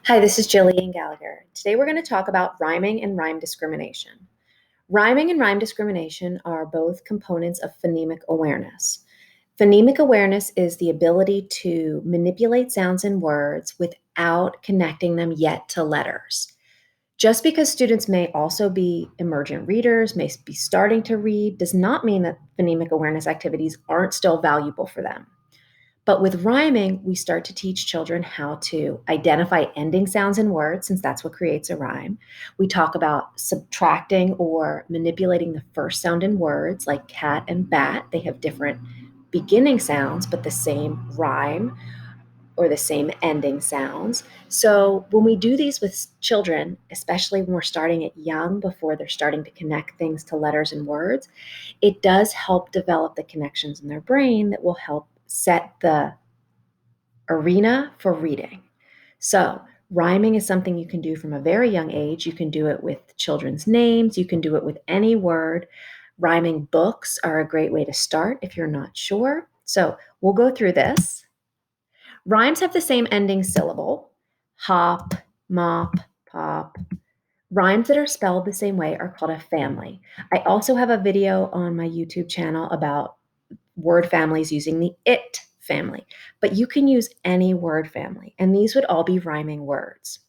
Hi, this is Jillian Gallagher. Today we're going to talk about rhyming and rhyme discrimination. Rhyming and rhyme discrimination are both components of phonemic awareness. Phonemic awareness is the ability to manipulate sounds in words without connecting them yet to letters. Just because students may also be emergent readers, may be starting to read, does not mean that phonemic awareness activities aren't still valuable for them. But with rhyming, we start to teach children how to identify ending sounds in words, since that's what creates a rhyme. We talk about subtracting or manipulating the first sound in words, like cat and bat. They have different beginning sounds, but the same rhyme or the same ending sounds. So when we do these with children, especially when we're starting at young, before they're starting to connect things to letters and words, it does help develop the connections in their brain that will help set the arena for reading. So, rhyming is something you can do from a very young age. You can do it with children's names, you can do it with any word. Rhyming books are a great way to start if you're not sure. So, we'll go through this. Rhymes have the same ending syllable: hop, mop, pop. Rhymes that are spelled the same way are called a family. I also have a video on my YouTube channel about word families using the it family, but you can use any word family, and these would all be rhyming words.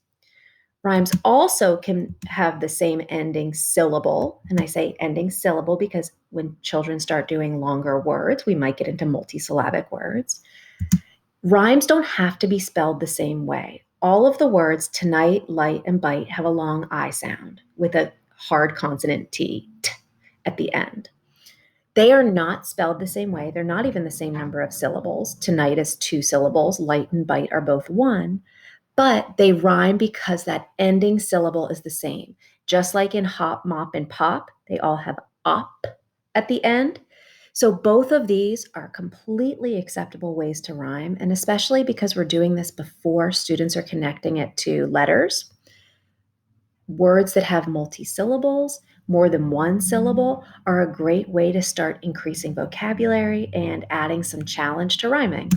Rhymes also can have the same ending syllable, and I say ending syllable because when children start doing longer words, we might get into multisyllabic words. Rhymes don't have to be spelled the same way. All of the words tonight, light, and bite have a long I sound with a hard consonant T at the end. They are not spelled the same way. They're not even the same number of syllables. Tonight is 2 syllables. Light and bite are both 1. But they rhyme because that ending syllable is the same. Just like in hop, mop, and pop, they all have op at the end. So both of these are completely acceptable ways to rhyme, and especially because we're doing this before students are connecting it to letters. Words that have multi-syllables, more than one syllable, are a great way to start increasing vocabulary and adding some challenge to rhyming.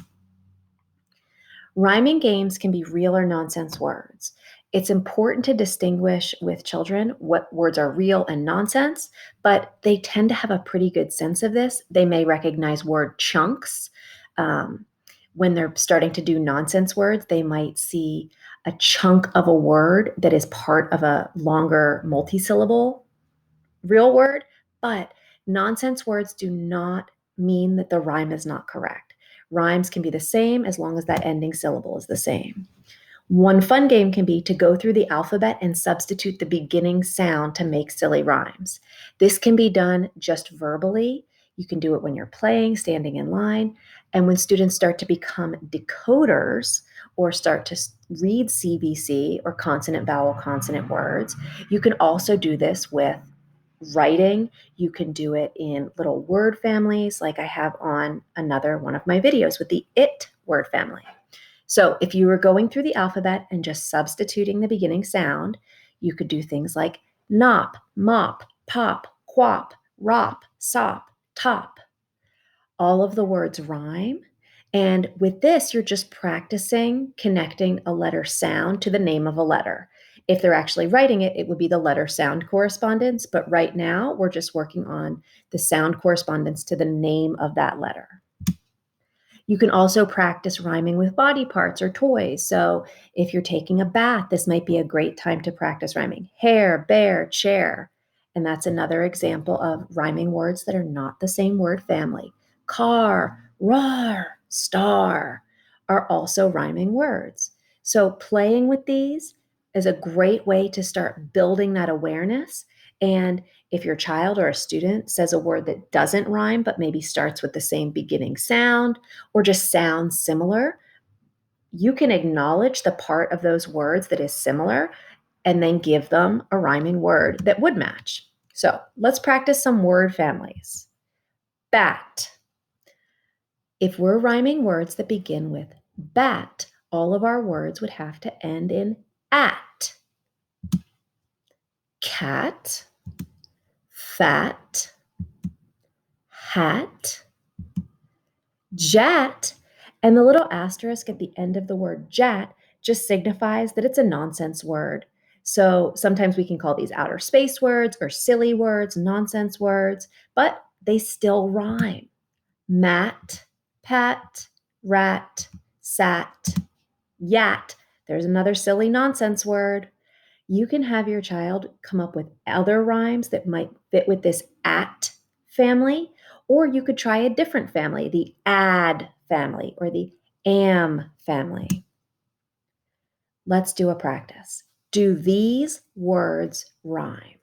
Rhyming games can be real or nonsense words. It's important to distinguish with children what words are real and nonsense, but they tend to have a pretty good sense of this. They may recognize word chunks. When they're starting to do nonsense words, they might see a chunk of a word that is part of a longer multisyllable real word, but nonsense words do not mean that the rhyme is not correct. Rhymes can be the same as long as that ending syllable is the same. One fun game can be to go through the alphabet and substitute the beginning sound to make silly rhymes. This can be done just verbally. You can do it when you're playing, standing in line. And when students start to become decoders or start to read CVC or consonant, vowel, consonant words, you can also do this with writing. You can do it in little word families, like I have on another one of my videos with the it word family. So if you were going through the alphabet and just substituting the beginning sound, you could do things like nop, mop, pop, quap, rop, sop, top. All of the words rhyme. And with this, you're just practicing connecting a letter sound to the name of a letter. If they're actually writing it, it would be the letter sound correspondence. But right now, we're just working on the sound correspondence to the name of that letter. You can also practice rhyming with body parts or toys. So if you're taking a bath, this might be a great time to practice rhyming. Hair, bear, chair. And that's another example of rhyming words that are not the same word family. Car, rar, star are also rhyming words. So playing with these is a great way to start building that awareness. And if your child or a student says a word that doesn't rhyme, but maybe starts with the same beginning sound or just sounds similar, you can acknowledge the part of those words that is similar and then give them a rhyming word that would match. So let's practice some word families. Bat. If we're rhyming words that begin with bat, all of our words would have to end in at. Cat, fat, hat, jat, and the little asterisk at the end of the word jat just signifies that it's a nonsense word. So sometimes we can call these outer space words or silly words, nonsense words, but they still rhyme. Mat, pat, rat, sat, yat. There's another silly nonsense word. You can have your child come up with other rhymes that might fit with this at family, or you could try a different family, the ad family or the am family. Let's do a practice. Do these words rhyme?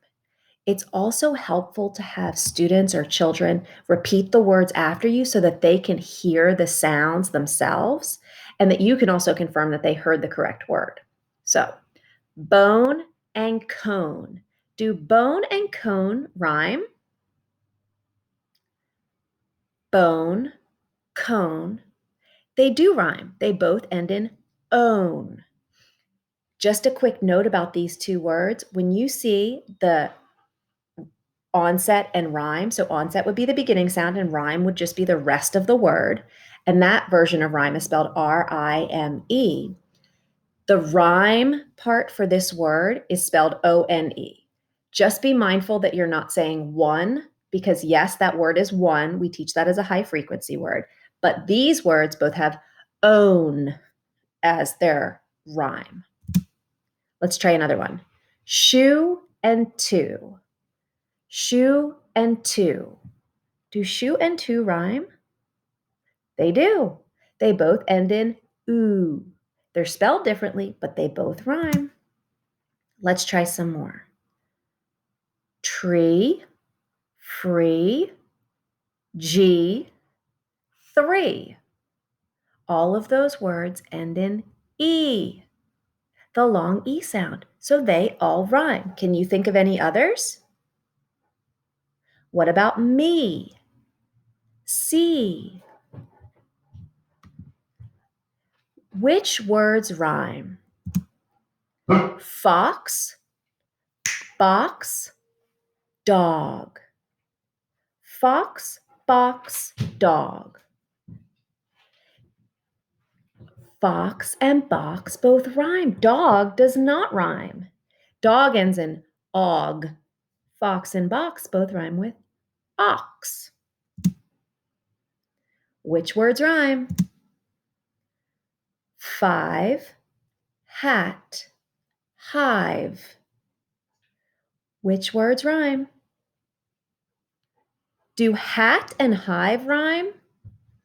It's also helpful to have students or children repeat the words after you so that they can hear the sounds themselves and that you can also confirm that they heard the correct word. So, bone and cone. Do bone and cone rhyme? Bone, cone. They do rhyme. They both end in own. Just a quick note about these two words. When you see the onset and rhyme, so onset would be the beginning sound and rhyme would just be the rest of the word. And that version of rhyme is spelled R-I-M-E. The rhyme part for this word is spelled O-N-E. Just be mindful that you're not saying one, because yes, that word is one. We teach that as a high frequency word. But these words both have own as their rhyme. Let's try another one. Shoe and two. Shoe and two. Do shoe and two rhyme? They do. They both end in oo. They're spelled differently, but they both rhyme. Let's try some more. Tree, free, G, three. All of those words end in E, the long E sound. So they all rhyme. Can you think of any others? What about me? See. Which words rhyme? Fox, box, dog. Fox, box, dog. Fox and box both rhyme. Dog does not rhyme. Dog ends in og. Fox and box both rhyme with ox. Which words rhyme? Five, hat, hive. Which words rhyme? Do hat and hive rhyme?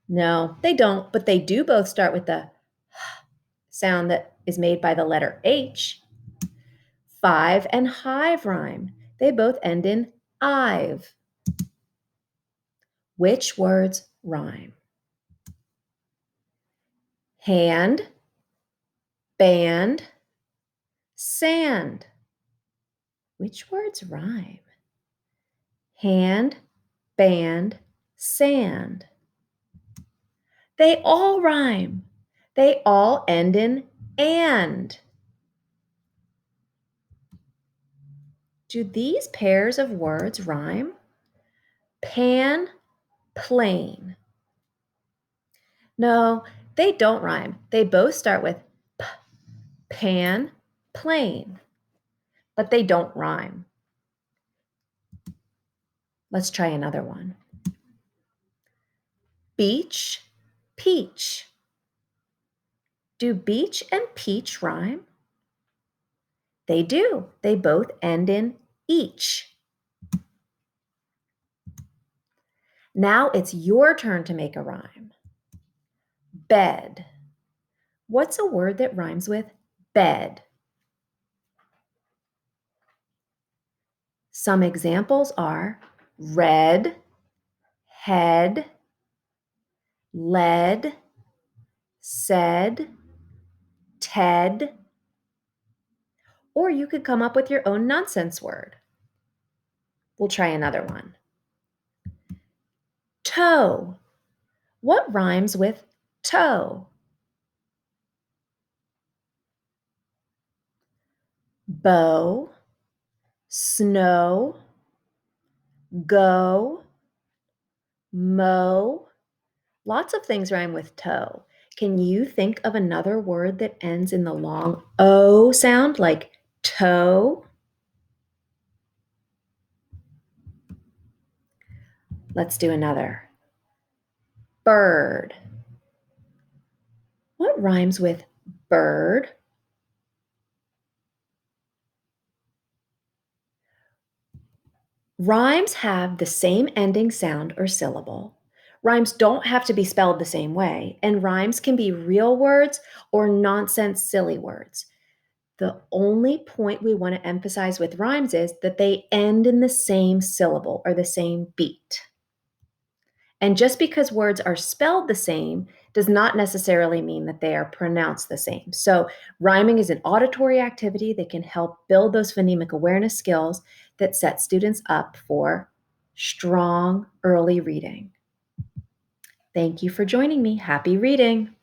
No, they don't, but they do both start with the sound that is made by the letter H. Five and hive rhyme. They both end in ive. Which words rhyme? Hand, band, sand. Which words rhyme? Hand, band, sand. They all rhyme. They all end in and. Do these pairs of words rhyme? Pan, plane. No, they don't rhyme. They both start with p, pan, plane, but they don't rhyme. Let's try another one. Beach, peach. Do beach and peach rhyme? They do. They both end in each. Now it's your turn to make a rhyme. Bed. What's a word that rhymes with bed? Some examples are red, head, lead, said, Ted, or you could come up with your own nonsense word. We'll try another one. Toe. What rhymes with toe? Bow, snow, go, mow. Lots of things rhyme with toe. Can you think of another word that ends in the long O sound, like toe? Let's do another. Bird. What rhymes with bird? Rhymes have the same ending sound or syllable. Rhymes don't have to be spelled the same way, and rhymes can be real words or nonsense, silly words. The only point we want to emphasize with rhymes is that they end in the same syllable or the same beat. And just because words are spelled the same does not necessarily mean that they are pronounced the same. So, rhyming is an auditory activity that can help build those phonemic awareness skills that set students up for strong early reading. Thank you for joining me. Happy reading.